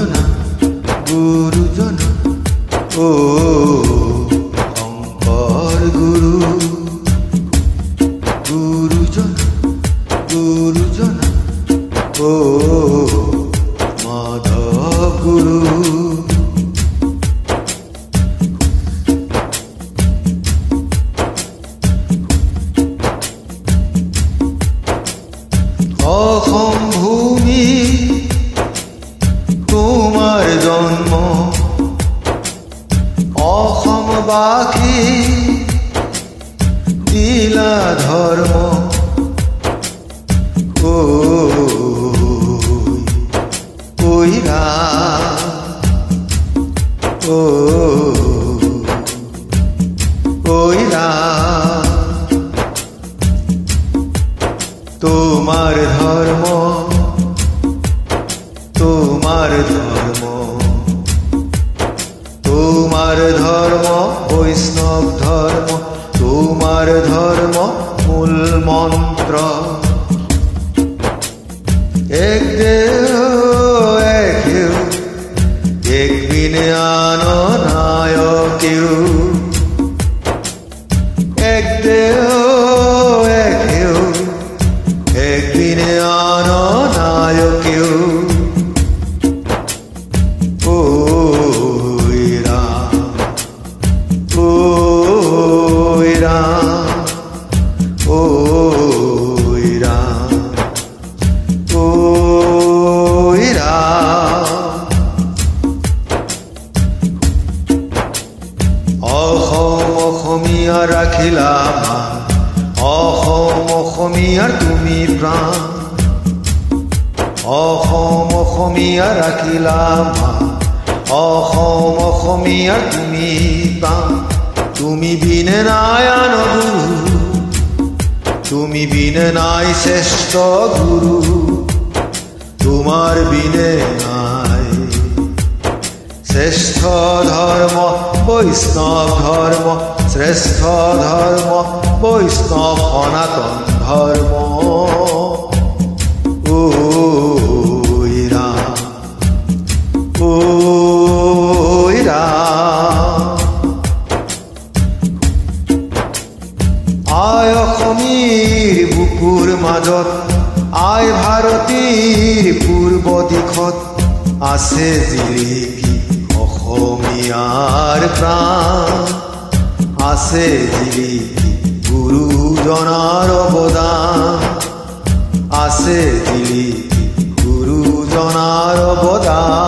গুৰুজনা গুৰুজনা ও শংকৰ গুৰু গুৰুজনা গুৰুজনা ও মাধৱ গুৰু অসম ভূমি তোমাৰ জন্ম অসমবাসী দিলা ধৰ্ম কইৰা কইৰা তোমার ধর্ম তোমার ধর্ম তোমার ধর্ম বৈষ্ণব ধর্ম তোমার ধর্ম মূল মন্ত্র এক দেহ এক হেউ এক বিনে আনো নায়ক কেউ এক দেহ এক হেউ একদিনে আনো নায়কেও ওই রাম ওই রাম ওই রাম ওই রাম অসম অসমীয়া ৰাখিলা মান অসম অসমীয়াৰ তুমি প্ৰাণ অসম অসমীয়া ৰাখিলা মান অসম অসমীয়াৰ তুমি প্ৰাণ তুমি বিনে নাই আন গুৰু তুমি বিনে নাই শ্ৰেষ্ঠ গুৰু তোমাৰ বিনে নাই শ্ৰেষ্ঠ ধৰ্ম বৈষ্ণৱ ধৰ্ম শ্ৰেষ্ঠ ধৰ্ম বৈষ্ণৱ সনাতন ধৰ্ম ওই ৰাম ওই ৰাম আই অসমীৰ বুকুৰ মাজত আই ভাৰতীৰ পূৰ্ব দিশত আছে জিলিকি অসমীয়াৰ প্ৰাণ আছে জিলিকি গুৰুজনাৰ অৱদান আছে জিলিকি গুৰুজনাৰ অৱদান